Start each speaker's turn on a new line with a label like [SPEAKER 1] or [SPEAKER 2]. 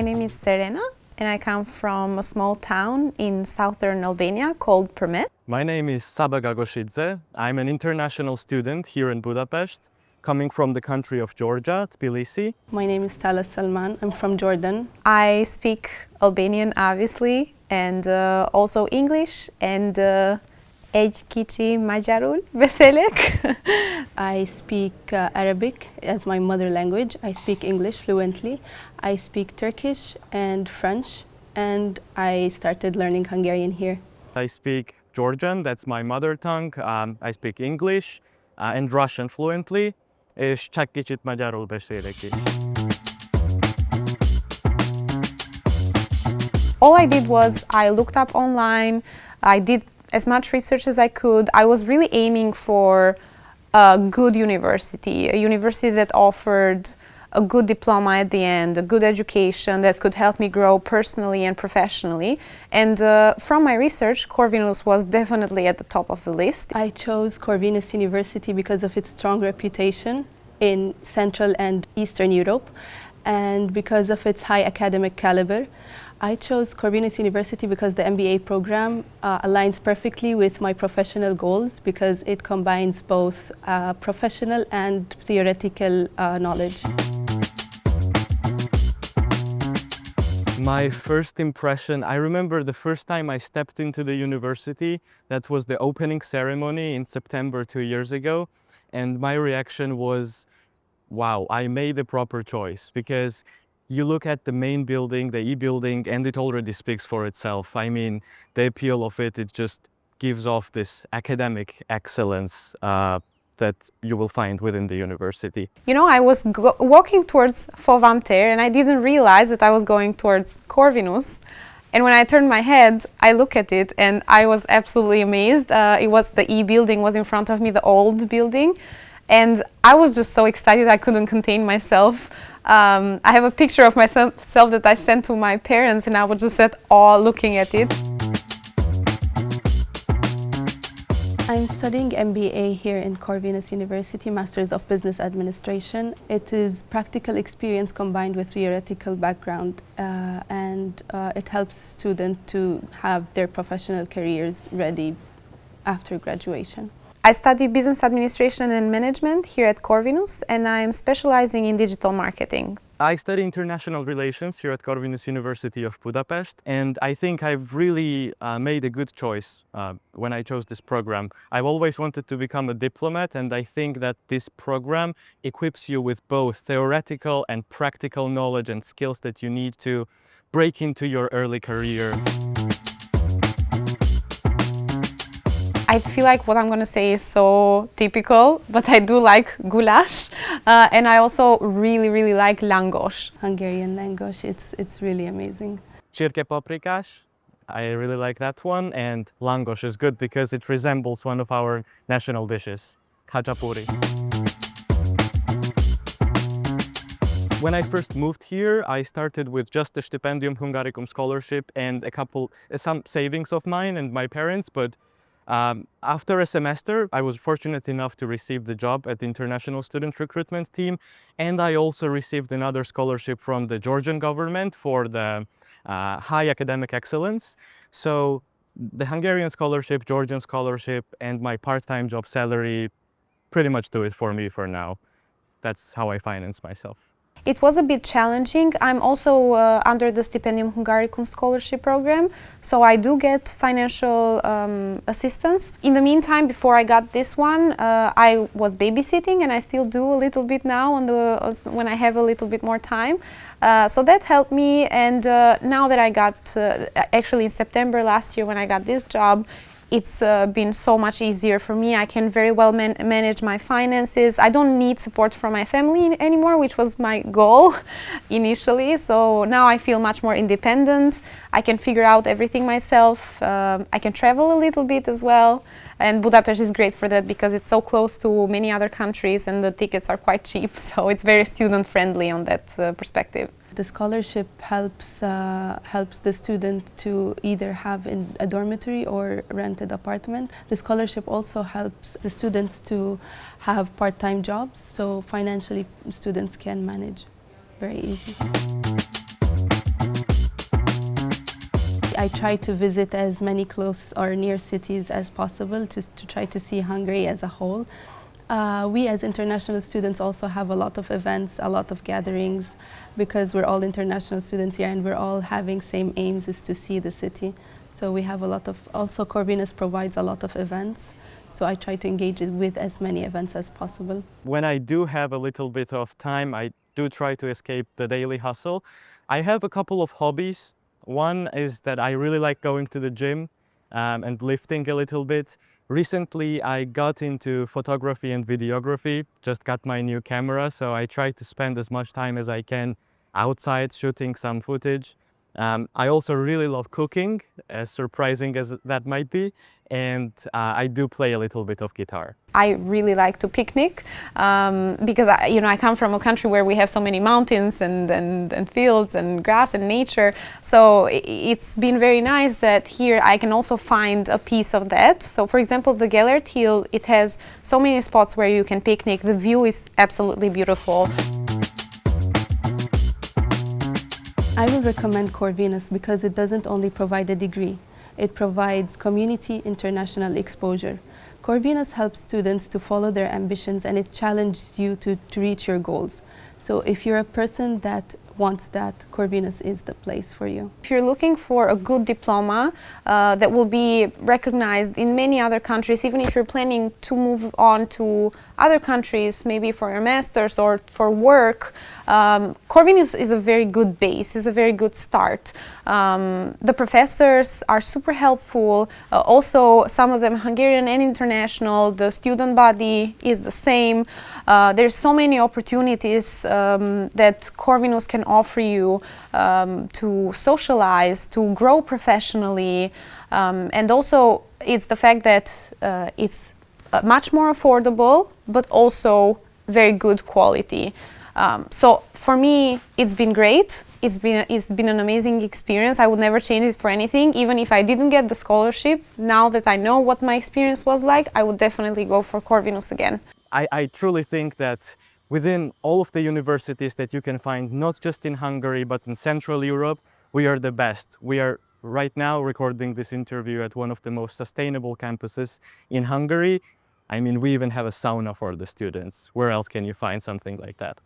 [SPEAKER 1] name is Serena and I come from a small town in southern Albania called Permet.
[SPEAKER 2] My name is Saba Gagoshidze. I'm an international student here in Budapest, coming from the country of Georgia, Tbilisi.
[SPEAKER 3] My name is Salah Salman. I'm from Jordan.
[SPEAKER 1] I speak Albanian, obviously, and also English and egy kicsi magyarul beszélek.
[SPEAKER 3] I speak Arabic as my mother language. I speak English fluently. I speak Turkish and French, and I started learning Hungarian here.
[SPEAKER 2] I speak Georgian, that's my mother tongue. I speak English and Russian fluently. És csak kicsit magyarul beszélek is.
[SPEAKER 1] All I did was I looked up online, I did as much research as I could. I was really aiming for a good university, a university that offered a good diploma at the end, a good education that could help me grow personally and professionally. And from my research, Corvinus was definitely at the top of the list.
[SPEAKER 3] I chose Corvinus University because of its strong reputation in Central and Eastern Europe and because of its high academic caliber. I chose Corvinus University because the MBA program aligns perfectly with my professional goals because it combines both professional and theoretical knowledge.
[SPEAKER 2] My first impression, I remember the first time I stepped into the university, that was the opening ceremony in September 2 years ago, and my reaction was, wow, I made the proper choice, because you look at the main building, the E-building, and it already speaks for itself. I mean, the appeal of it just gives off this academic excellence that you will find within the university.
[SPEAKER 1] You know, I was walking towards Fovamter and I didn't realize that I was going towards Corvinus. And when I turned my head, I look at it and I was absolutely amazed. It was the E-building was in front of me, the old building. And I was just so excited I couldn't contain myself. I have a picture of myself that I sent to my parents and I was just at awe looking at it.
[SPEAKER 3] I'm studying MBA here in Corvinus University, Masters of Business Administration. It is practical experience combined with theoretical background and it helps students to have their professional careers ready after graduation.
[SPEAKER 1] I study business administration and management here at Corvinus and I'm specializing in digital marketing.
[SPEAKER 2] I study international relations here at Corvinus University of Budapest, and I think I've really made a good choice when I chose this program. I've always wanted to become a diplomat, and I think that this program equips you with both theoretical and practical knowledge and skills that you need to break into your early career.
[SPEAKER 1] I feel like what I'm going to say is so typical, but I do like goulash and I also really like langos.
[SPEAKER 3] Hungarian langos, it's really amazing.
[SPEAKER 2] Csirke paprikás, I really like that one, and langos is good because it resembles one of our national dishes, khachapuri. When I first moved here, I started with just a stipendium Hungaricum scholarship and some savings of mine and my parents, but after a semester, I was fortunate enough to receive the job at the International Student Recruitment Team, and I also received another scholarship from the Georgian government for the high academic excellence. So the Hungarian scholarship, Georgian scholarship, and my part-time job salary pretty much do it for me for now. That's how I finance myself.
[SPEAKER 1] It was a bit challenging. I'm also under the Stipendium Hungaricum scholarship program, so I do get financial assistance. In the meantime, before I got this one, I was babysitting, and I still do a little bit now when I have a little bit more time. So that helped me, and now that I got, actually in September last year when I got this job, it's been so much easier for me. I can very well manage my finances. I don't need support from my family anymore, which was my goal initially. So now I feel much more independent. I can figure out everything myself. I can travel a little bit as well. And Budapest is great for that because it's so close to many other countries and the tickets are quite cheap. So it's very student friendly on that perspective.
[SPEAKER 3] The scholarship helps the student to either have a dormitory or rented apartment. The scholarship also helps the students to have part-time jobs, so financially students can manage very easy. I try to visit as many close or near cities as possible to try to see Hungary as a whole. We as international students also have a lot of events, a lot of gatherings, because we're all international students here and we're all having same aims, is to see the city. So we have a lot of, also Corvinus provides a lot of events, so I try to engage it with as many events as possible.
[SPEAKER 2] When I do have a little bit of time, I do try to escape the daily hustle. I have a couple of hobbies. One is that I really like going to the gym and lifting a little bit. Recently, I got into photography and videography, just got my new camera, so I try to spend as much time as I can outside shooting some footage. I also really love cooking, as surprising as that might be, and I do play a little bit of guitar.
[SPEAKER 1] I really like to picnic because I come from a country where we have so many mountains and fields and grass and nature. So it's been very nice that here I can also find a piece of that. So for example, the Gellert Hill, it has so many spots where you can picnic. The view is absolutely beautiful.
[SPEAKER 3] I will recommend Corvinus because it doesn't only provide a degree, it provides community international exposure. Corvinus helps students to follow their ambitions and it challenges you to reach your goals. So if you're a person that wants that, Corvinus is the place for you.
[SPEAKER 1] If you're looking for a good diploma that will be recognized in many other countries, even if you're planning to move on to other countries, maybe for your master's or for work, Corvinus is a very good base, is a very good start. The professors are super helpful, also some of them Hungarian and international, the student body is the same. There's so many opportunities that Corvinus can offer you to socialize, to grow professionally, and also it's the fact that it's much more affordable, but also very good quality. So for me, it's been great. It's been an amazing experience. I would never change it for anything. Even if I didn't get the scholarship, now that I know what my experience was like, I would definitely go for Corvinus again.
[SPEAKER 2] I truly think that within all of the universities that you can find, not just in Hungary, but in Central Europe, we are the best. We are right now recording this interview at one of the most sustainable campuses in Hungary. I mean, we even have a sauna for the students. Where else can you find something like that?